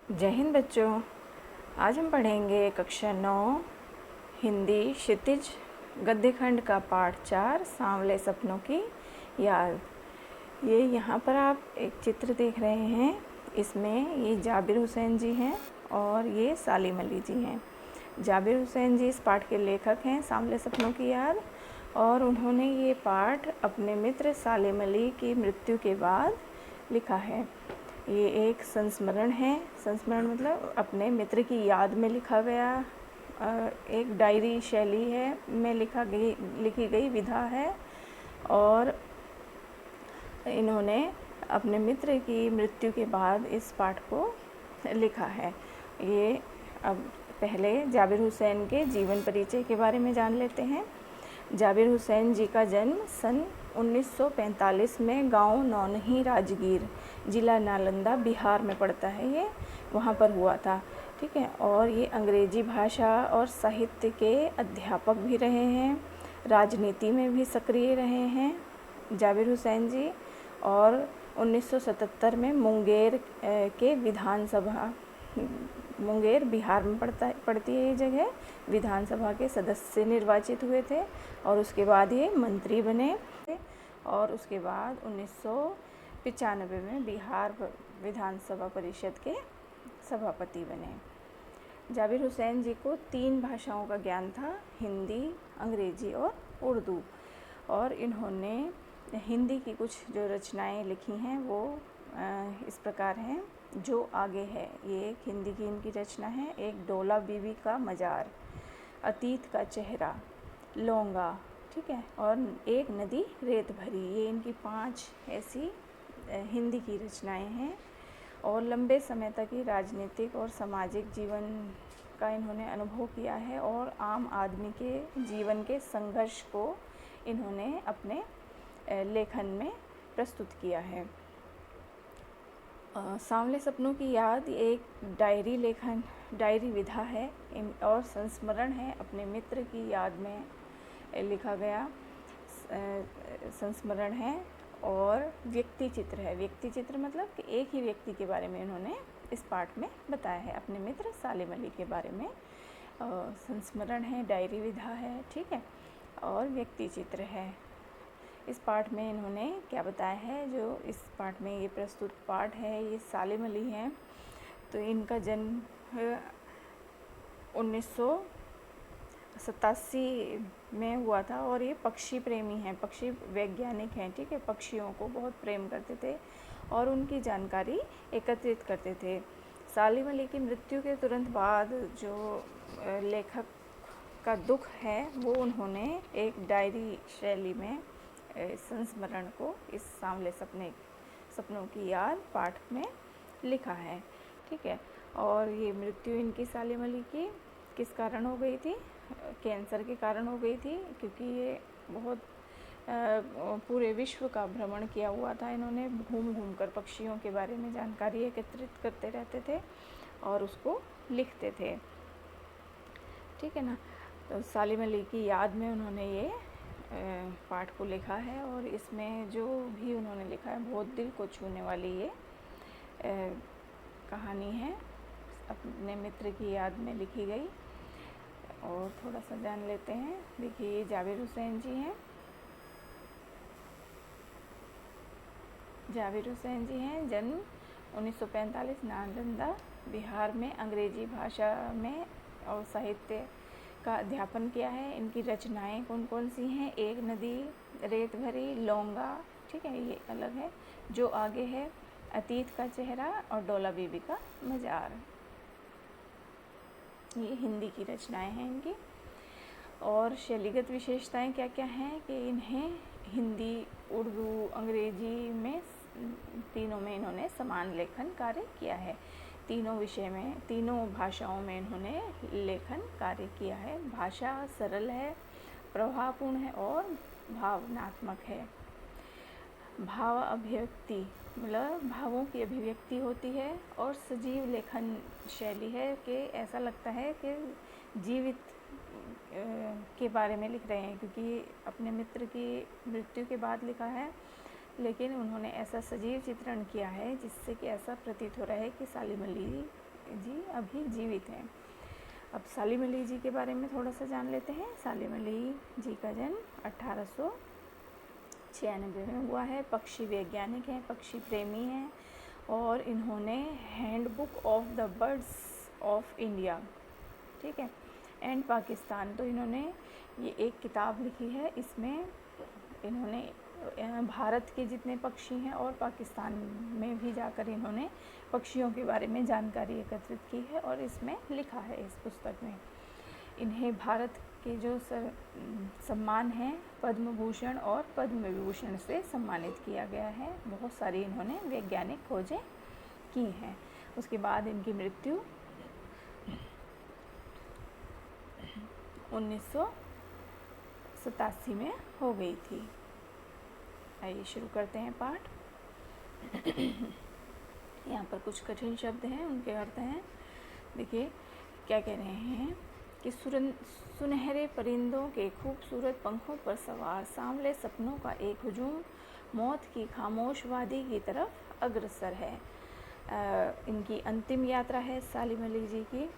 जय हिंद बच्चों। आज हम पढ़ेंगे कक्षा 9 हिंदी क्षितिज गद्य खंड का पाठ 4 सांवले सपनों की याद। ये यहाँ पर आप एक चित्र देख रहे हैं। इसमें ये जाबिर हुसैन जी हैं और ये सालिम अली जी हैं। जाबिर हुसैन जी इस पाठ के लेखक हैं, सांवले सपनों की याद, और उन्होंने ये पाठ अपने मित्र सालिम अली की मृत्यु के बाद लिखा है। ये एक संस्मरण है। संस्मरण मतलब अपने मित्र की याद में लिखा गया एक डायरी शैली है में लिखी गई विधा है। और इन्होंने अपने मित्र की मृत्यु के बाद इस पाठ को लिखा है। ये अब पहले जाबिर हुसैन के जीवन परिचय के बारे में जान लेते हैं। जाबिर हुसैन जी का जन्म सन 1945 में गांव नौनही राजगीर, जिला नालंदा, बिहार में पड़ता है। ये वहाँ पर हुआ था, ठीक है। और ये अंग्रेजी भाषा और साहित्य के अध्यापक भी रहे हैं, राजनीति में भी सक्रिय रहे हैं जाबिर हुसैन जी। और 1977 में मुंगेर के विधानसभा, मुंगेर बिहार में पड़ती है ये जगह, विधानसभा के सदस्य निर्वाचित हुए थे। और उसके बाद ये मंत्री बने और उसके बाद 1995 में बिहार विधानसभा परिषद के सभापति बने। जाबिर हुसैन जी को 3 भाषाओं का ज्ञान था, हिंदी, अंग्रेजी और उर्दू। और इन्होंने हिंदी की कुछ जो रचनाएं लिखी हैं वो इस प्रकार हैं। जो आगे है, ये एक हिंदी की इनकी रचना है। एक डोला बीबी का मज़ार, अतीत का चेहरा, लौंगा, ठीक है, और एक नदी रेत भरी। ये इनकी 5 ऐसी हिंदी की रचनाएं हैं। और लंबे समय तक ही राजनीतिक और सामाजिक जीवन का इन्होंने अनुभव किया है और आम आदमी के जीवन के संघर्ष को इन्होंने अपने लेखन में प्रस्तुत किया है। सांवले सपनों की याद एक डायरी विधा है और संस्मरण है। अपने मित्र की याद में लिखा गया संस्मरण है। और व्यक्ति चित्र है। व्यक्ति चित्र मतलब कि एक ही व्यक्ति के बारे में इन्होंने इस पाठ में बताया है, अपने मित्र सालिम अली के बारे में। संस्मरण है, डायरी विधा है, ठीक है, और व्यक्ति चित्र है। इस पाठ में इन्होंने क्या बताया है, जो इस पाठ में ये प्रस्तुत पाठ है, ये सालिम अली हैं। तो इनका जन्म 1987 में हुआ था और ये पक्षी प्रेमी हैं, पक्षी वैज्ञानिक हैं, ठीक है। पक्षियों को बहुत प्रेम करते थे और उनकी जानकारी एकत्रित करते थे। सालिम अली की मृत्यु के तुरंत बाद जो लेखक का दुख है वो उन्होंने एक डायरी शैली में संस्मरण को इस सांवले सपनों की याद पाठ में लिखा है, ठीक है। और ये मृत्यु इनकी सालिम अली की किस कारण हो गई थी? कैंसर के कारण हो गई थी, क्योंकि ये बहुत पूरे विश्व का भ्रमण किया हुआ था। इन्होंने घूम कर पक्षियों के बारे में जानकारी एकत्रित करते रहते थे और उसको लिखते थे, ठीक है ना। तो सालिम अली की याद में उन्होंने ये पाठ को लिखा है। और इसमें जो भी उन्होंने लिखा है बहुत दिल को छूने वाली ये कहानी है, अपने मित्र की याद में लिखी गई। और थोड़ा सा जान लेते हैं। देखिए, ये जाबिर हुसैन जी हैं। जाबिर हुसैन जी हैं, जन्म 1945, नालंदा, बिहार में, अंग्रेजी भाषा में और साहित्य का अध्यापन किया है। इनकी रचनाएं कौन कौन सी हैं? एक नदी रेत भरी, लौंगा, ठीक है, ये अलग है। जो आगे है, अतीत का चेहरा और डोला बीबी का मज़ार, ये हिंदी की रचनाएं हैं इनकी। और शैलीगत विशेषताएं क्या क्या हैं कि इन्हें हिंदी, उर्दू, अंग्रेजी में तीनों में इन्होंने समान लेखन कार्य किया है। तीनों विषय में, तीनों भाषाओं में इन्होंने लेखन कार्य किया है। भाषा सरल है, प्रभावपूर्ण है और भावनात्मक है। भाव अभिव्यक्ति मतलब भावों की अभिव्यक्ति होती है। और सजीव लेखन शैली है कि ऐसा लगता है कि जीवित के बारे में लिख रहे हैं, क्योंकि अपने मित्र की मृत्यु के बाद लिखा है, लेकिन उन्होंने ऐसा सजीव चित्रण किया है जिससे कि ऐसा प्रतीत हो रहा है कि सालिम अली जी अभी जीवित हैं। अब सालिम अली जी के बारे में थोड़ा सा जान लेते हैं। सालिम अली जी का जन्म 1896 में हुआ है। पक्षी वैज्ञानिक हैं, पक्षी प्रेमी हैं और इन्होंने handbook of the birds of India, ठीक है, एंड पाकिस्तान, तो इन्होंने ये एक किताब लिखी है। इसमें इन्होंने भारत के जितने पक्षी हैं और पाकिस्तान में भी जाकर इन्होंने पक्षियों के बारे में जानकारी एकत्रित की है और इसमें लिखा है इस पुस्तक में। इन्हें भारत के जो सम्मान हैं पद्म भूषण और पद्म विभूषण से सम्मानित किया गया है। बहुत सारी इन्होंने वैज्ञानिक खोजें की हैं। उसके बाद इनकी मृत्यु 1987 में हो गई थी। आइए शुरू करते हैं पाठ। यहाँ पर कुछ कठिन शब्द हैं, उनके अर्थ हैं। देखिए क्या कह रहे हैं कि सुनहरे परिंदों के खूबसूरत पंखों पर सवार सांवले सपनों का एक हुजूम मौत की खामोश वादी की तरफ अग्रसर है। इनकी अंतिम यात्रा है सालिम अली जी की,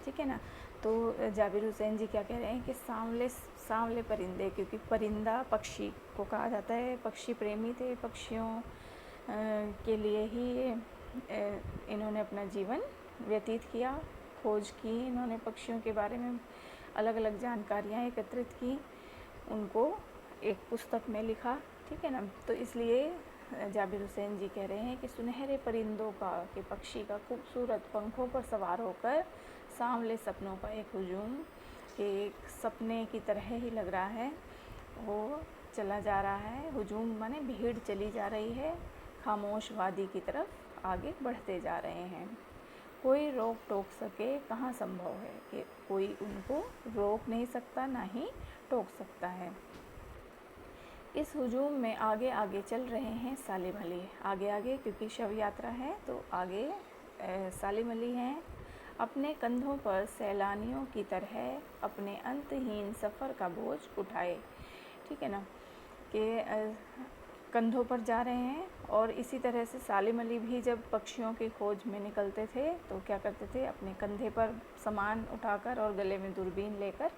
ठीक है ना। तो जाबिर हुसैन जी क्या कह रहे हैं कि सांवले परिंदे, क्योंकि परिंदा पक्षी को कहा जाता है, पक्षी प्रेमी थे, पक्षियों के लिए ही इन्होंने अपना जीवन व्यतीत किया। खोज की इन्होंने, पक्षियों के बारे में अलग अलग जानकारियाँ एकत्रित की, उनको एक पुस्तक में लिखा, ठीक है ना। तो इसलिए जाबिर हुसैन जी कह रहे हैं कि सुनहरे परिंदों का, कि पक्षी का खूबसूरत पंखों पर सवार होकर सांवले सपनों का एक हुजूम, एक सपने की तरह ही लग रहा है, वो चला जा रहा है। हुजूम माने भीड़ चली जा रही है, खामोश वादी की तरफ आगे बढ़ते जा रहे हैं। कोई रोक टोक सके कहाँ संभव है, कि कोई उनको रोक नहीं सकता, ना ही टोक सकता है। इस हुजूम में आगे आगे चल रहे हैं सालिम अली, आगे आगे, क्योंकि शव यात्रा है तो आगे सालिम अली हैं। अपने कंधों पर सैलानियों की तरह अपने अंतहीन सफ़र का बोझ उठाए, ठीक है ना, कि कंधों पर जा रहे हैं। और इसी तरह से सालिम अली भी जब पक्षियों की खोज में निकलते थे तो क्या करते थे, अपने कंधे पर सामान उठाकर और गले में दूरबीन लेकर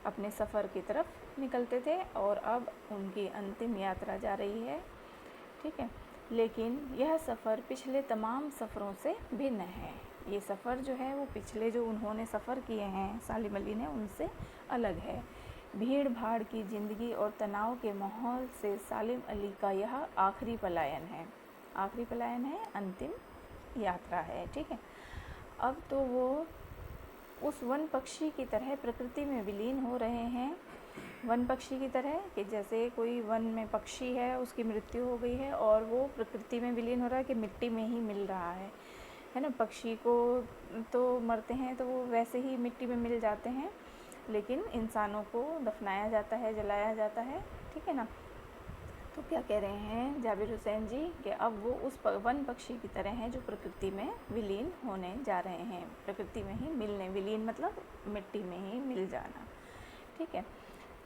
अपने सफ़र की तरफ निकलते थे। और अब उनकी अंतिम यात्रा जा रही है, ठीक है। लेकिन यह सफ़र पिछले तमाम सफ़रों से भिन्न है। ये सफ़र जो है वो पिछले जो उन्होंने सफ़र किए हैं सालिम अली ने, उनसे अलग है। भीड़ भाड़ की ज़िंदगी और तनाव के माहौल से सालिम अली का यह आखिरी पलायन है, आखिरी पलायन है, अंतिम यात्रा है, ठीक है। अब तो वो उस वन पक्षी की तरह प्रकृति में विलीन हो रहे हैं। वन पक्षी की तरह, कि जैसे कोई वन में पक्षी है, उसकी मृत्यु हो गई है और वो प्रकृति में विलीन हो रहा है, कि मिट्टी में ही मिल रहा है ना। पक्षी को तो मरते हैं तो वो वैसे ही मिट्टी में मिल जाते हैं, लेकिन इंसानों को दफनाया जाता है, जलाया जाता है, ठीक है ना। तो क्या कह रहे हैं जाबिर हुसैन जी कि अब वो उस वन पक्षी की तरह हैं जो प्रकृति में विलीन होने जा रहे हैं, प्रकृति में ही मिलने, विलीन मतलब मिट्टी में ही मिल जाना, ठीक है।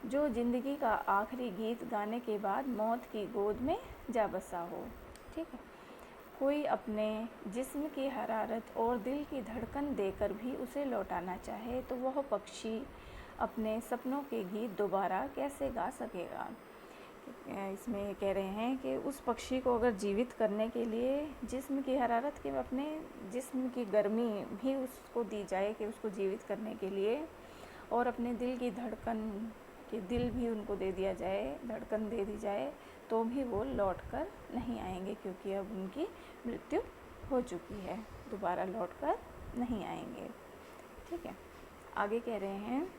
जो ज़िंदगी का आखिरी गीत गाने के बाद मौत की गोद में जा बसा हो, ठीक है। कोई अपने जिस्म की हरारत और दिल की धड़कन देकर भी उसे लौटाना चाहे तो वह पक्षी अपने सपनों के गीत दोबारा कैसे गा सकेगा। इसमें कह रहे हैं कि उस पक्षी को अगर जीवित करने के लिए जिस्म की हरारत के, अपने जिस्म की गर्मी भी उसको दी जाए, कि उसको जीवित करने के लिए, और अपने दिल की धड़कन, कि दिल भी उनको दे दिया जाए, धड़कन दे दी जाए, तो भी वो लौट कर नहीं आएंगे, क्योंकि अब उनकी मृत्यु हो चुकी है, दोबारा लौट कर नहीं आएंगे, ठीक है। आगे कह रहे हैं,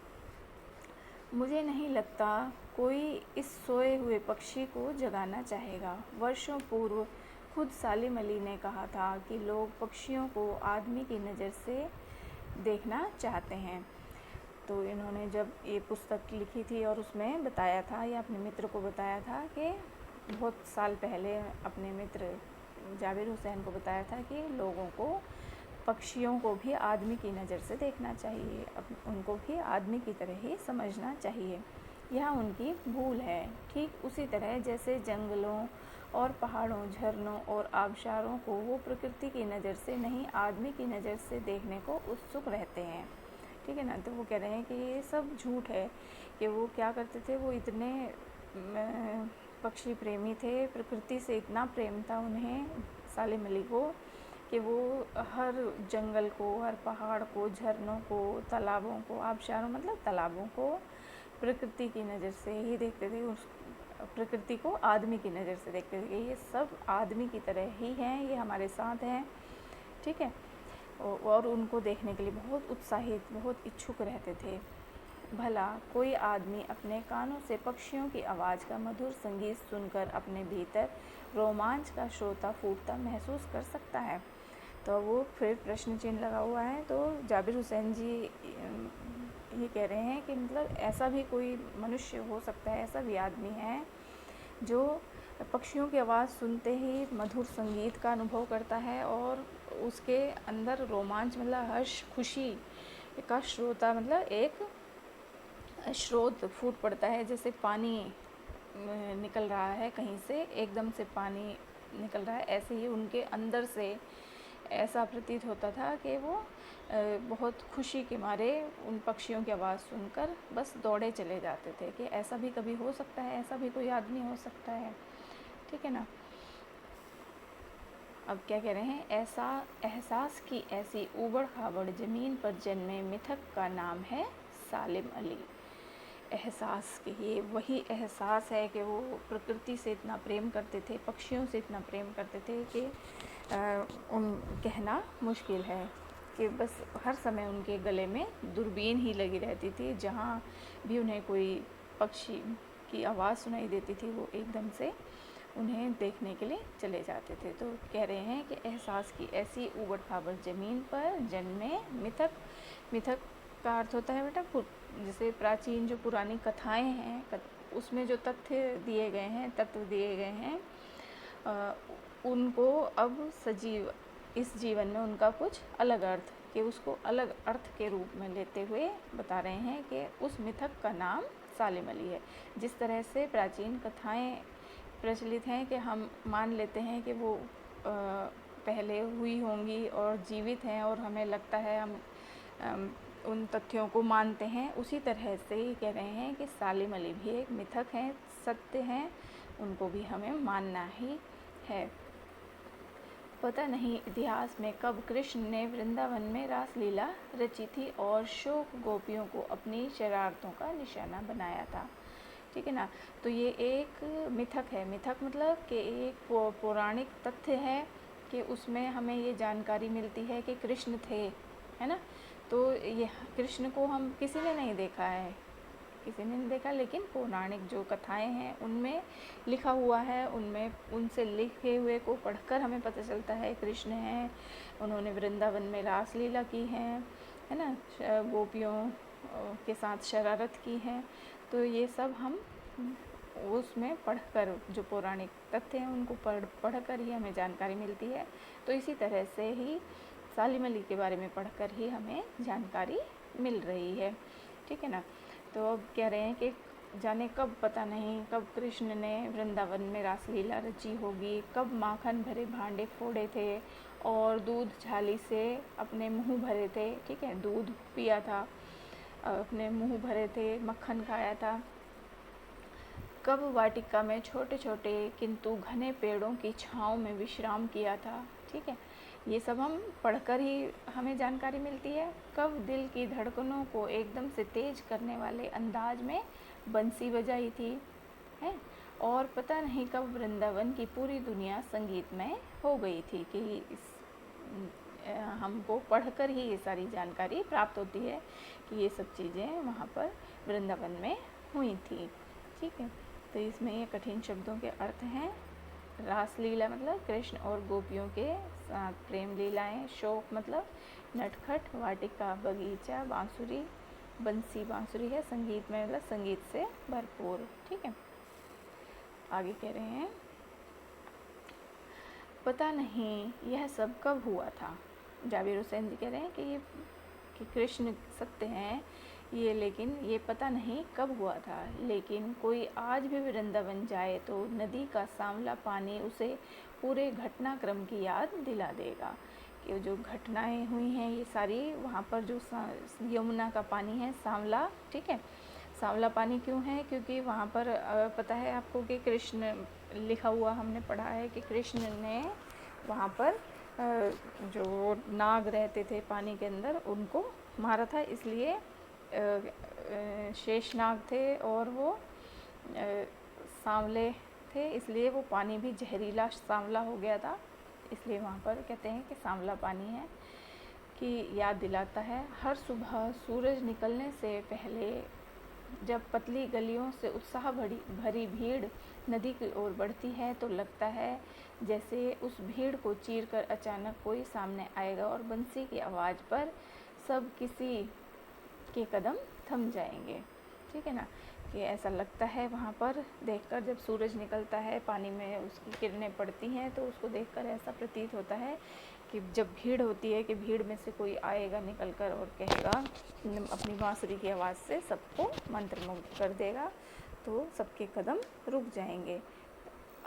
मुझे नहीं लगता कोई इस सोए हुए पक्षी को जगाना चाहेगा। वर्षों पूर्व खुद सालिम अली ने कहा था कि लोग पक्षियों को आदमी की नज़र से देखना चाहते हैं। तो इन्होंने जब ये पुस्तक लिखी थी और उसमें बताया था, या अपने मित्र को बताया था, कि बहुत साल पहले अपने मित्र जाबिर हुसैन को बताया था कि लोगों को पक्षियों को भी आदमी की नज़र से देखना चाहिए, उनको भी आदमी की तरह ही समझना चाहिए। यह उनकी भूल है। ठीक उसी तरह जैसे जंगलों और पहाड़ों, झरनों और आबशारों को वो प्रकृति की नज़र से नहीं, आदमी की नज़र से देखने को उत्सुक रहते हैं। ठीक है ना। तो वो कह रहे हैं कि ये सब झूठ है, कि वो क्या करते थे, वो इतने पक्षी प्रेमी थे, प्रकृति से इतना प्रेम था उन्हें, सालिम अली को, कि वो हर जंगल को, हर पहाड़ को, झरनों को, तालाबों को, आबशारों मतलब तालाबों को प्रकृति की नज़र से ही देखते थे। उस प्रकृति को आदमी की नज़र से देखते थे कि ये सब आदमी की तरह ही हैं, ये हमारे साथ हैं। ठीक है। और उनको देखने के लिए बहुत उत्साहित, बहुत इच्छुक रहते थे। भला कोई आदमी अपने कानों से पक्षियों की आवाज़ का मधुर संगीत सुनकर अपने भीतर रोमांच का श्रोता फूटता महसूस कर सकता है? तो वो फिर प्रश्न चिन्ह लगा हुआ है। तो जाबिर हुसैन जी ये कह रहे हैं कि मतलब ऐसा भी कोई मनुष्य हो सकता है, ऐसा भी आदमी है जो पक्षियों की आवाज़ सुनते ही मधुर संगीत का अनुभव करता है और उसके अंदर रोमांच मतलब हर्ष, खुशी का श्रोता मतलब एक स्रोत फूट पड़ता है। जैसे पानी निकल रहा है कहीं से, एकदम से पानी निकल रहा है, ऐसे ही उनके अंदर से ऐसा प्रतीत होता था कि वो बहुत खुशी के मारे उन पक्षियों की आवाज़ सुनकर बस दौड़े चले जाते थे कि ऐसा भी कभी हो सकता है, ऐसा भी कोई आदमी हो सकता है। ठीक है ना। अब क्या कह रहे हैं, ऐसा एहसास की ऐसी ऊबड़ खाबड़ ज़मीन पर जन्मे मिथक का नाम है सालिम अली। एहसास के ये वही एहसास है कि वो प्रकृति से इतना प्रेम करते थे, पक्षियों से इतना प्रेम करते थे कि उन कहना मुश्किल है कि बस हर समय उनके गले में दूरबीन ही लगी रहती थी। जहाँ भी उन्हें कोई पक्षी की आवाज़ सुनाई देती थी वो एकदम से उन्हें देखने के लिए चले जाते थे। तो कह रहे हैं कि एहसास की ऐसी ऊबड़ खाबड़ ज़मीन पर जन्मे मिथक। मिथक का अर्थ होता है बेटा, जैसे प्राचीन जो पुरानी कथाएं हैं उसमें जो तथ्य दिए गए हैं, तत्व दिए गए हैं, उनको अब सजीव इस जीवन में उनका कुछ अलग अर्थ, कि उसको अलग अर्थ के रूप में लेते हुए बता रहे हैं कि उस मिथक का नाम सालिम अली है। जिस तरह से प्राचीन कथाएं प्रचलित हैं कि हम मान लेते हैं कि वो पहले हुई होंगी और जीवित हैं और हमें लगता है हम उन तथ्यों को मानते हैं, उसी तरह से ही कह रहे हैं कि सालिम अली भी एक मिथक हैं, सत्य हैं, उनको भी हमें मानना ही है। पता नहीं इतिहास में कब कृष्ण ने वृंदावन में रासलीला रची थी और शोक गोपियों को अपनी शरारतों का निशाना बनाया था। ठीक है ना। तो ये एक मिथक है। मिथक मतलब कि एक पौराणिक तथ्य है कि उसमें हमें ये जानकारी मिलती है कि कृष्ण थे, है ना। तो ये कृष्ण को हम किसी ने नहीं देखा है, किसी ने नहीं देखा, लेकिन पौराणिक जो कथाएं हैं उनमें लिखा हुआ है, उनमें उनसे लिखे हुए को पढ़कर हमें पता चलता है कृष्ण हैं, उन्होंने वृंदावन में रासलीला की है ना, गोपियों के साथ शरारत की है। तो ये सब हम उसमें पढ़कर, जो पौराणिक तथ्य हैं उनको पढ़कर ही हमें जानकारी मिलती है। तो इसी तरह से ही सालिम अली के बारे में पढ़कर ही हमें जानकारी मिल रही है। ठीक है ना। तो अब कह रहे हैं कि जाने कब, पता नहीं कब कृष्ण ने वृंदावन में रासलीला रची होगी, कब माखन भरे भांडे फोड़े थे और दूध झाली से अपने मुंह भरे थे। ठीक है, दूध पिया था, अपने मुंह भरे थे, मक्खन खाया था। कब वाटिका में छोटे छोटे किंतु घने पेड़ों की छाँव में विश्राम किया था। ठीक है, ये सब हम पढ़कर ही हमें जानकारी मिलती है। कब दिल की धड़कनों को एकदम से तेज करने वाले अंदाज में बंसी बजाई थी, है। और पता नहीं कब वृंदावन की पूरी दुनिया संगीतमय हो गई थी। कि हमको पढ़कर ही ये सारी जानकारी प्राप्त होती है कि ये सब चीज़ें वहाँ पर वृंदावन में हुई थी। ठीक है। तो इसमें ये कठिन शब्दों के अर्थ हैं। रासलीला मतलब कृष्ण और गोपियों के साथ प्रेम लीलाएं, शोक मतलब नटखट, वाटिका बगीचा, बांसुरी, बंसी बांसुरी है, संगीत में मतलब संगीत से भरपूर। ठीक है। आगे कह रहे हैं, पता नहीं यह सब कब हुआ था। जाबिर हुसैन जी कह रहे हैं कि ये कि कृष्ण सत्य हैं, ये लेकिन ये पता नहीं कब हुआ था, लेकिन कोई आज भी वृंदावन जाए तो नदी का सांवला पानी उसे पूरे घटनाक्रम की याद दिला देगा कि जो घटनाएं हुई हैं ये सारी वहाँ पर जो यमुना का पानी है सांवला, ठीक है। सांवला पानी क्यों है? क्योंकि वहाँ पर पता है आपको कि कृष्ण लिखा हुआ हमने पढ़ा है कि कृष्ण ने वहाँ पर जो नाग रहते थे पानी के अंदर उनको मारा था, इसलिए शेषनाग थे और वो सांवले थे, इसलिए वो पानी भी जहरीला सांवला हो गया था, इसलिए वहाँ पर कहते हैं कि सांवला पानी है कि याद दिलाता है। हर सुबह सूरज निकलने से पहले जब पतली गलियों से उत्साह भरी भीड़ नदी की ओर बढ़ती है तो लगता है जैसे उस भीड़ को चीरकर अचानक कोई सामने आएगा और बंसी की आवाज़ पर सब किसी के कदम थम जाएंगे, ठीक है ना। कि ऐसा लगता है वहाँ पर देखकर, जब सूरज निकलता है पानी में उसकी किरणें पड़ती हैं तो उसको देखकर ऐसा प्रतीत होता है कि जब भीड़ होती है कि भीड़ में से कोई आएगा निकल कर और कहेगा अपनी बांसुरी की आवाज़ से सबको मंत्रमुग्ध कर देगा, तो सबके कदम रुक जाएंगे।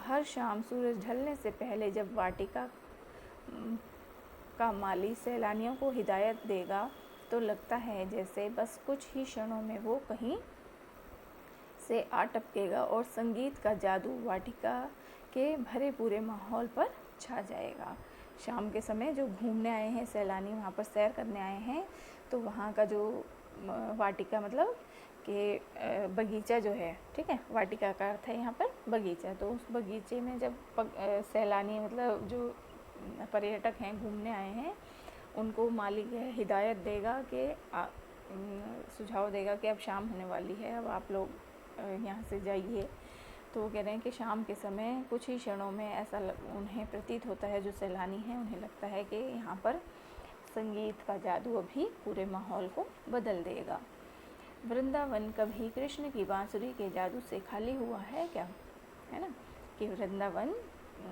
हर शाम सूरज ढलने से पहले जब वाटिका का माली सैलानियों को हिदायत देगा तो लगता है जैसे बस कुछ ही क्षणों में वो कहीं से आ टपकेगा और संगीत का जादू वाटिका के भरे पूरे माहौल पर छा जाएगा। शाम के समय जो घूमने आए हैं सैलानी, वहाँ पर सैर करने आए हैं, तो वहाँ का जो वाटिका मतलब कि बगीचा जो है, ठीक है, वाटिका का अर्थ है यहाँ पर बगीचा, तो उस बगीचे में जब सैलानी मतलब जो पर्यटक हैं घूमने आए हैं उनको मालिक हिदायत देगा कि सुझाव देगा कि अब शाम होने वाली है, अब आप लोग यहाँ से जाइए। तो वो कह रहे हैं कि शाम के समय कुछ ही क्षणों में ऐसा उन्हें प्रतीत होता है, जो सैलानी हैं उन्हें लगता है कि यहाँ पर संगीत का जादू अभी पूरे माहौल को बदल देगा। वृंदावन कभी कृष्ण की बांसुरी के जादू से खाली हुआ है क्या? है ना, कि वृंदावन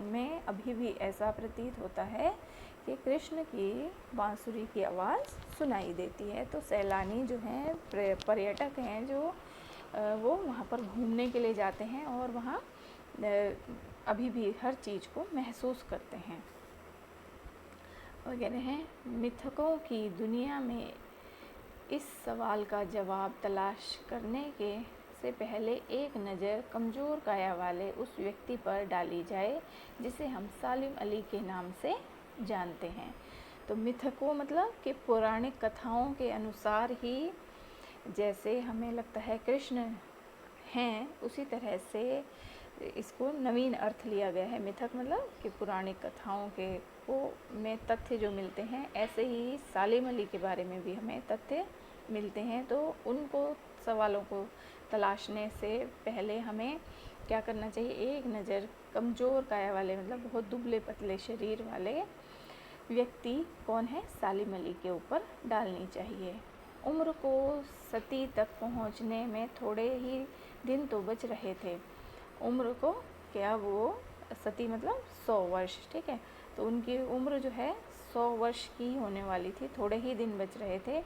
में अभी भी ऐसा प्रतीत होता है कि कृष्ण की बांसुरी की आवाज़ सुनाई देती है। तो सैलानी जो हैं, पर्यटक हैं, जो वो वहाँ पर घूमने के लिए जाते हैं और वहाँ अभी भी हर चीज़ को महसूस करते हैं। और कह रहे हैं मिथकों की दुनिया में इस सवाल का जवाब तलाश करने के से पहले एक नज़र कमज़ोर काया वाले उस व्यक्ति पर डाली जाए जिसे हम सालिम अली के नाम से जानते हैं। तो मिथकों मतलब कि पौराणिक कथाओं के अनुसार ही जैसे हमें लगता है कृष्ण हैं, उसी तरह से इसको नवीन अर्थ लिया गया है। मिथक मतलब कि पुरानी कथाओं के को में तथ्य जो मिलते हैं, ऐसे ही सालिम अली के बारे में भी हमें तथ्य मिलते हैं। तो उनको सवालों को तलाशने से पहले हमें क्या करना चाहिए? एक नज़र कमज़ोर काया वाले मतलब बहुत दुबले पतले शरीर वाले व्यक्ति कौन है, सालिम अली के ऊपर डालनी चाहिए। उम्र को सती तक पहुंचने में थोड़े ही दिन तो बच रहे थे। उम्र को क्या, वो सती मतलब 100 वर्ष, ठीक है, तो उनकी उम्र जो है 100 वर्ष की होने वाली थी, थोड़े ही दिन बच रहे थे।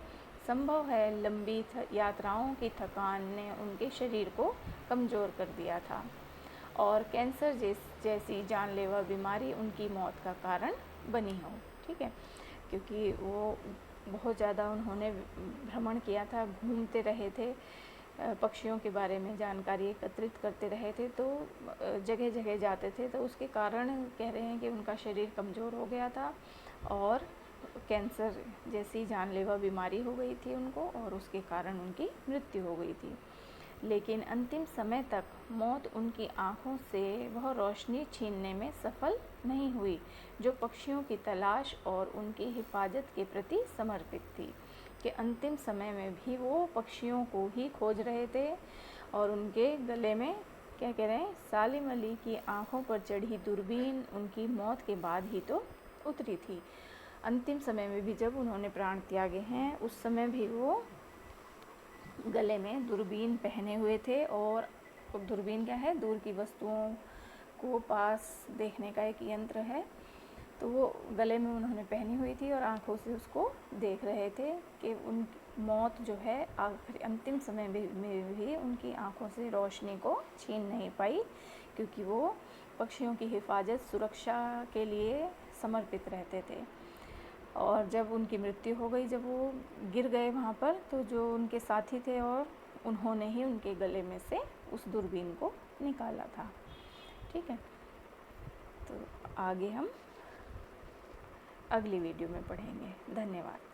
संभव है लंबी यात्राओं की थकान ने उनके शरीर को कमज़ोर कर दिया था और कैंसर जैसी जानलेवा बीमारी उनकी मौत का कारण बनी हो, ठीक है, क्योंकि वो बहुत ज़्यादा उन्होंने भ्रमण किया था, घूमते रहे थे, पक्षियों के बारे में जानकारी एकत्रित करते रहे थे, तो जगह जगह जाते थे, तो उसके कारण कह रहे हैं कि उनका शरीर कमज़ोर हो गया था और कैंसर जैसी जानलेवा बीमारी हो गई थी उनको और उसके कारण उनकी मृत्यु हो गई थी। लेकिन अंतिम समय तक मौत उनकी आँखों से वह रोशनी छीनने में सफल नहीं हुई जो पक्षियों की तलाश और उनकी हिफाजत के प्रति समर्पित थी। कि अंतिम समय में भी वो पक्षियों को ही खोज रहे थे और उनके गले में क्या कह रहे हैं, सालिम अली की आँखों पर चढ़ी दूरबीन उनकी मौत के बाद ही तो उतरी थी। अंतिम समय में भी जब उन्होंने प्राण त्यागे हैं, उस समय भी वो गले में दूरबीन पहने हुए थे और दूरबीन क्या है, दूर की वस्तुओं को पास देखने का एक यंत्र है, तो वो गले में उन्होंने पहनी हुई थी और आंखों से उसको देख रहे थे कि उन मौत जो है आखिरी अंतिम समय में भी उनकी आंखों से रोशनी को छीन नहीं पाई, क्योंकि वो पक्षियों की हिफाजत सुरक्षा के लिए समर्पित रहते थे। और जब उनकी मृत्यु हो गई, जब वो गिर गए वहाँ पर, तो जो उनके साथी थे और उन्होंने ही उनके गले में से उस दूरबीन को निकाला था। ठीक है, तो आगे हम अगली वीडियो में पढ़ेंगे। धन्यवाद।